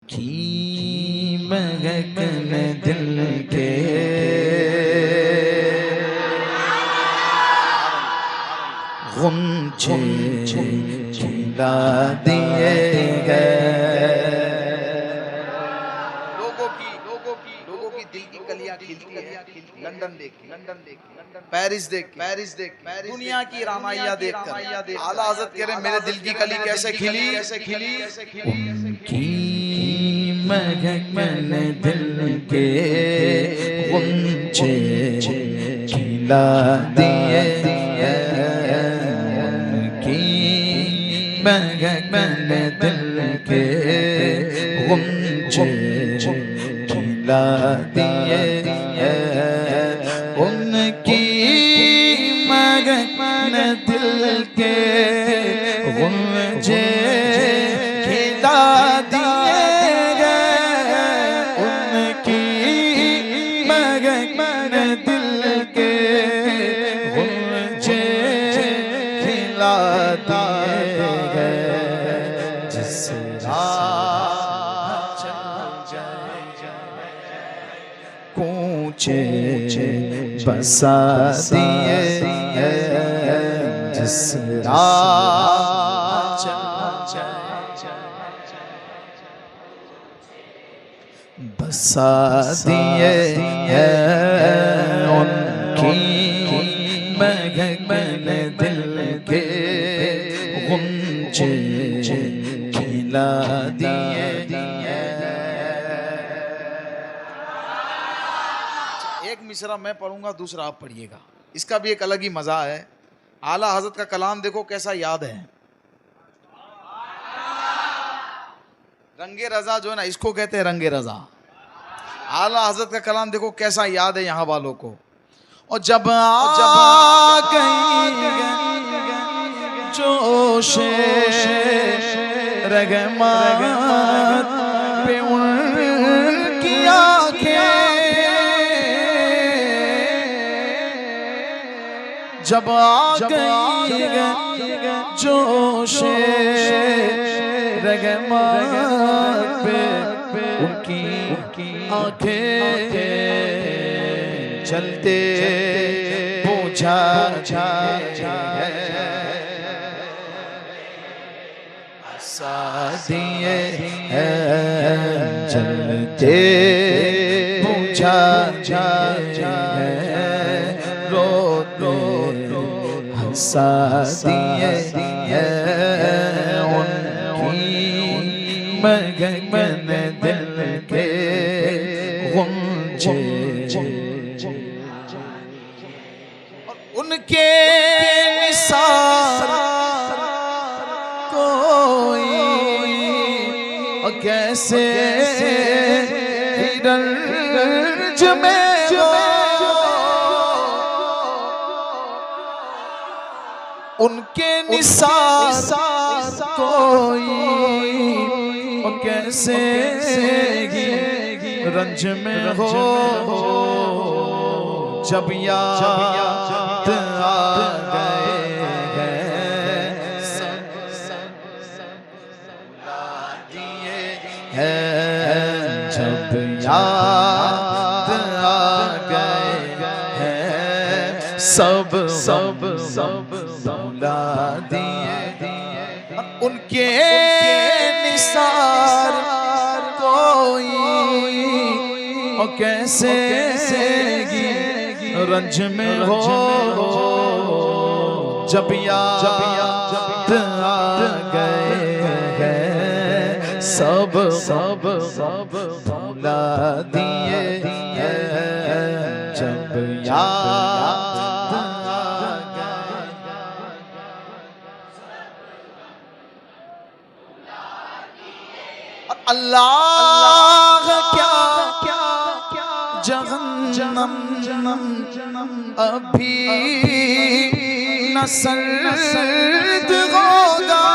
की महकन दिल के गुंजे खिला दिए गए। लोगों की दिल की कलियां खिलती है। लंदन देख, पेरिस देख, दुनिया की रामाया देखकर आला हज़रत कह रहे मेरे दिल की कली कैसे खिली। उनकी महकन दिल के गुंजे खिला दिए। उनकी महकन दिल के गुंजे खिला दिए। उनकी महकन दिल के गुंजे खिला दिए गए। उनकी महकन दिल के गुंजे खिला दिए गए। जिस राह कूचे बसा दिए। जिस राह बसा दिए उनकी महकन दिल के गुंजे खिला दिए। एक मिसरा मैं पढ़ूंगा, दूसरा आप पढ़िएगा। इसका भी एक अलग ही मजा है। आला हज़रत का कलाम देखो कैसा याद है। रंगे रजा जो है ना, इसको कहते हैं रंगे रजा। आला हज़रत का कलाम देखो कैसा याद है यहाँ वालों को। और जब आ गई जोशे रगमात पे उनकी आंखें, जब आ गई जोशे रगमात पे उनकी आंखें चलते पूछा दिए चलते पूछा रो हंसा दिए उनकी महकन दिल के गुंजे। उनके निसार कोई कैसे रंज में हो। उनके निसार कोई कैसे रंज में हो। जब याद आ गए जब याद आ गए सब बुला दिए। उनके निसार कोई कैसे रंज में हो। जब याद आ गए सब भुला दिए। जब याद आ गए अल्लाह क्या जहन्नम अभी न सर्द होगा।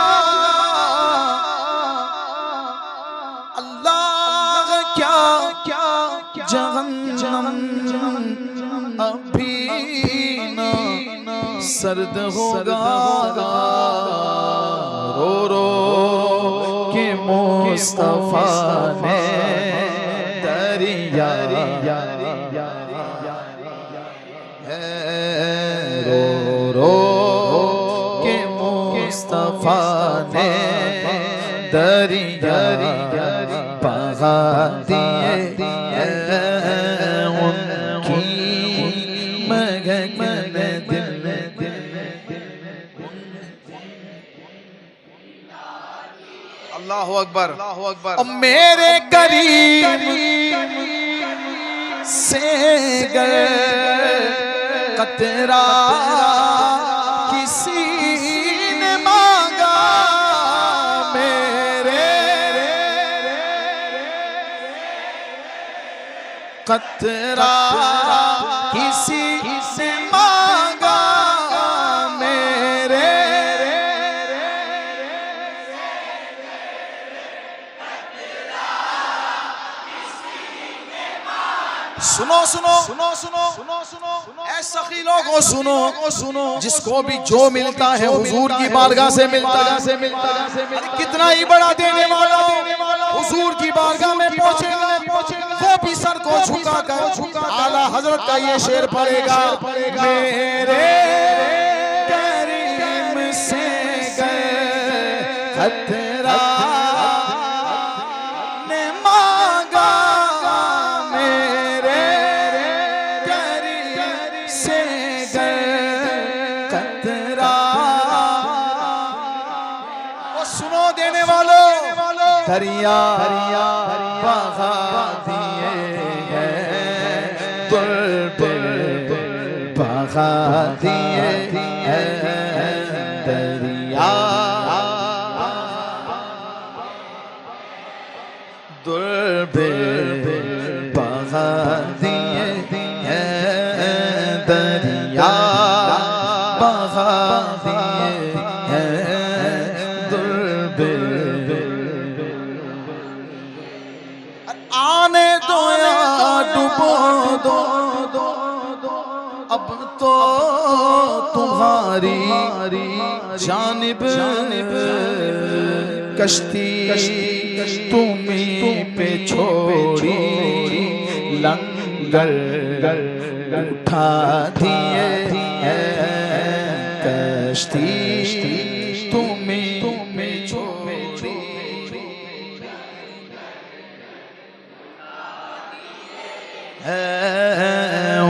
अल्लाह क्या जहन्नम अभी न सर्द होगा। रो रो के मुस्तफा ने दरिया रो रो के मुस्तफा ने दरिया बहा दिए उनकी मगन दिल अल्लाह अकबर, अल्लाह अकबर। मेरे करीम से गर कतरा किसी ने मांगा, मेरे कतरा किसी से मांगा, मेरे सुनो सुनो सुनो सुनो सुनो सुनो ऐ सखी लोगों सुनो सुनो, जिसको भी जो मिलता है हुजूर की बारगाह से मिलता है। अरे कितना ही बड़ा देने वाला हुजूर की बारगाह में पहुंचेगा, वो भी सर को झुका कर आला हजरत का ये शेर पड़ेगा, मेरे करीम से गए खतरा ने मांगा, मेरे करीम से गए खतरा। वो सुनो देने वालों, दरिया बहा दिए हैं बुलबुल बहा दिए हैं दरिया दुलबुल बहा दिए हैं दरिया बहा दिए हैं दुलबुल। आने दो या डुबो दो अब तो तुम्हारी जानिब कश्ती तुम्हीं पे छोड़ी, लंगर उठा दिए कश्ती तुम्हीं पे छोड़ी।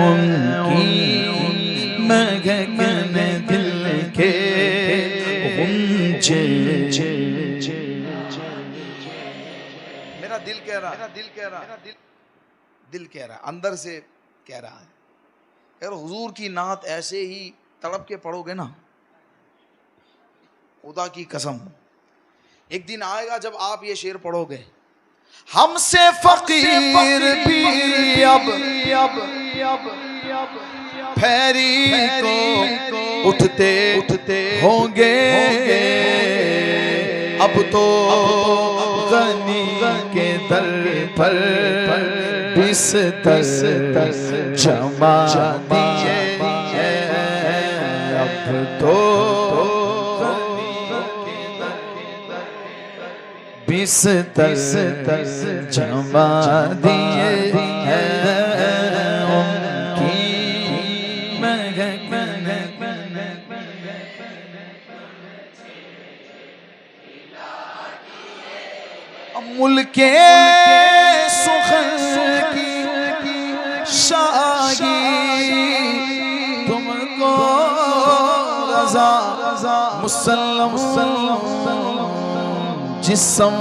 उनकी मगन दिल के गुंजे। मेरा दिल कह रहा, दिल कह रहा, अंदर से कह रहा है, यार हुजूर की नात ऐसे ही तड़प के पढ़ोगे ना, खुदा की कसम एक दिन आएगा जब आप ये शेर पढ़ोगे, हमसे फकीर भी अब फैरी को उठते होंगे, अब तो गनी के दर पर बिस्तर जमा दिए, अब तो बिस्तर जमा दिए हैं उनकी मगन। मुल्के सुखन की शाही तुमको रजा मुसल्लम जिसम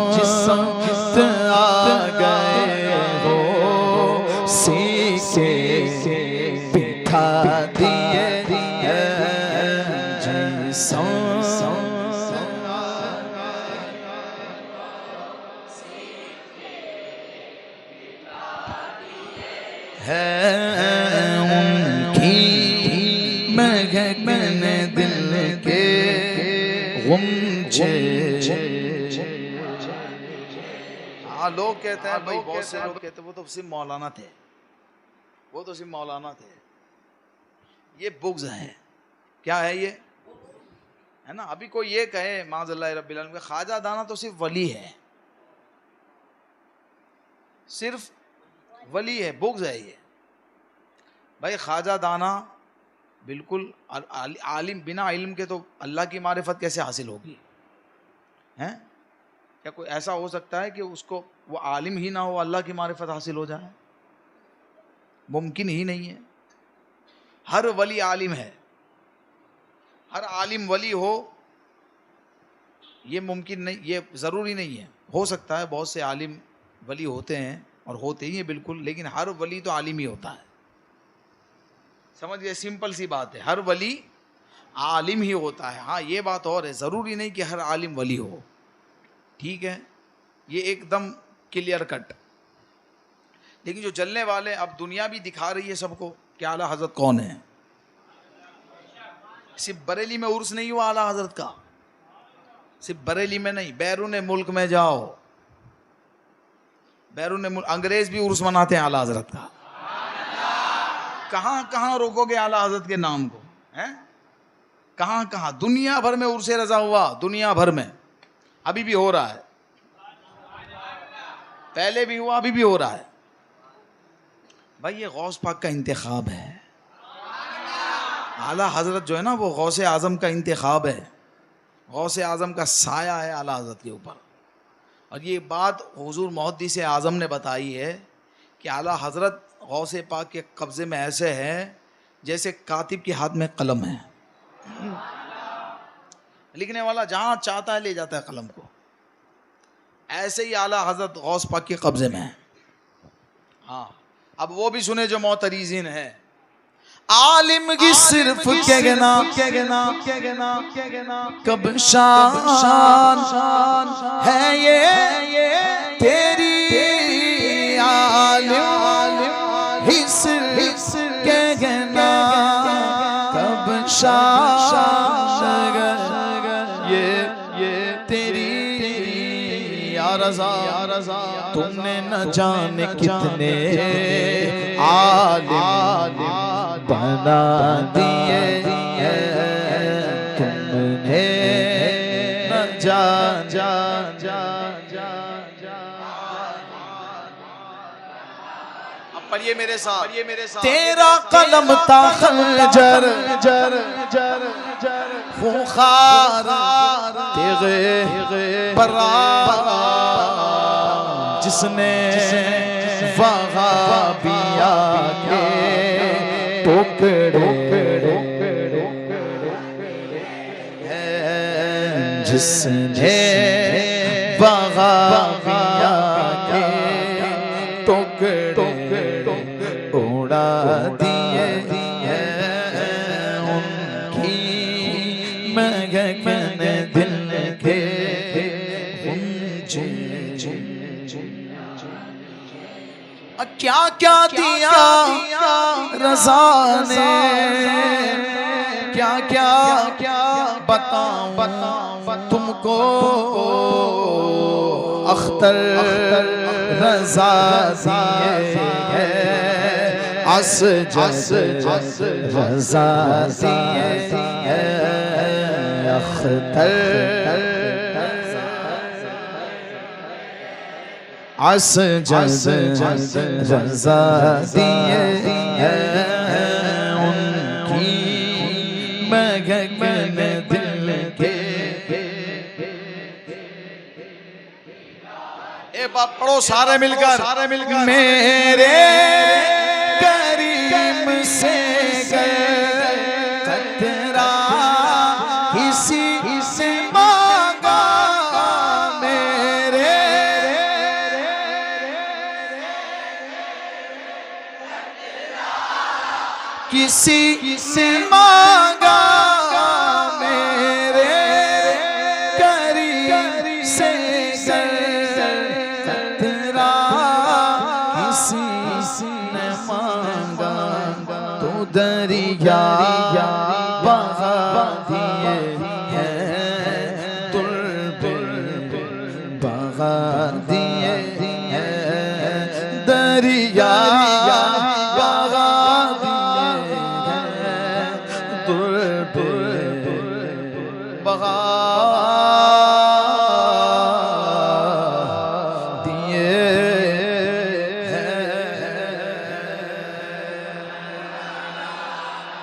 आ गए हो सीखे बिठा दिए जिसम है उनकी मगन दिल के गुंजे। हाँ लोग कहते हैं भाई, बहुत से लोग कहते हैं वो तो सिर्फ मौलाना थे, वो तो सिर्फ मौलाना थे। ये बुग़्ज़ है, क्या है ये, है ना। अभी कोई ये कहे माज़अल्लाह रब्बिल आलमीन ख्वाजा दाना तो सिर्फ वली है, सिर्फ वली है, बुग़्ज़ है ये। भाई ख्वाजा दाना बिल्कुल आलिम, बिना इल्म के तो अल्लाह की मारिफत कैसे हासिल होगी? हैं? क्या कोई ऐसा हो सकता है कि उसको वो आलिम ही ना हो, अल्लाह की मारिफत हासिल हो जाए? मुमकिन ही नहीं है। हर वली आलिम है, हर आलिम वली हो, ये मुमकिन नहीं, ये ज़रूरी नहीं है। हो सकता है बहुत से आलिम वली होते हैं और होते ही हैं बिल्कुल, लेकिन हर वली तो आलिम ही होता है। समझिए, सिंपल सी बात है, हर वली आलिम ही होता है। हाँ ये बात और है, ज़रूरी नहीं कि हर आलिम वली हो, ठीक है, ये एकदम क्लियर कट। लेकिन जो जलने वाले, अब दुनिया भी दिखा रही है सबको कि आला हज़रत कौन है। सिर्फ बरेली में उर्स नहीं हुआ आला हज़रत का, सिर्फ बरेली में नहीं, बैरून मुल्क में जाओ, बैरून मुल्क अंग्रेज भी उर्स मनाते हैं आला हज़रत का। कहाँ कहाँ रोकोगे आला हज़रत के नाम को, हैं? कहाँ कहाँ, दुनिया भर में उर्स रज़ा हुआ, दुनिया भर में, अभी भी हो रहा है, पहले भी हुआ, अभी भी हो रहा है। भाई ये गौस पाक का इंतखाब है, आला हज़रत जो है ना वो गौस आज़म का इंतखाब है, गौस आज़म का साया है आला हज़रत के ऊपर। और ये बात हुज़ूर मुहद्दिस आज़म ने बताई है कि आला हज़रत गौस पाक के कब्ज़े में ऐसे है जैसे कातिब के हाथ में कलम है, लिखने वाला जहाँ चाहता है ले जाता है कलम को, ऐसे ही आला हज़रत गौस पाक के कब्ज़े में है। हाँ, अब वो भी सुने जो मोतरीज़ीन है। आलिम की सिर्फ कहना कब शान है ये तेरी, आलिम ही सिर्फ कहना कब शान ये तेरी। या रज़ा तुमने न जाने कितने आलिम बना दिए, तुमने न अब पढ़िए मेरे साथ, तेरा कलम था खंजर खुखार तेरे बरा, जिसने वहाबिया के टुकड़े, जिसने वहाबिया के टुकड़े उड़ा दिए, उनकी महकन दिल के क्या क्या दिया रज़ा ने, क्या क्या बताऊं तुमको, अख्तर रज़ा दिए, असजद रज़ा दिए, अख्तर असजद रज़ा दिए, उनकी महकन दिल के। एक बार पढ़ो सारे मिलकर, मेरे करीम से कतरा किसी से मांगा, मेरे किसी से मांगा, मेरे करीम से कतरा किसी ने मांगा, तो दरिया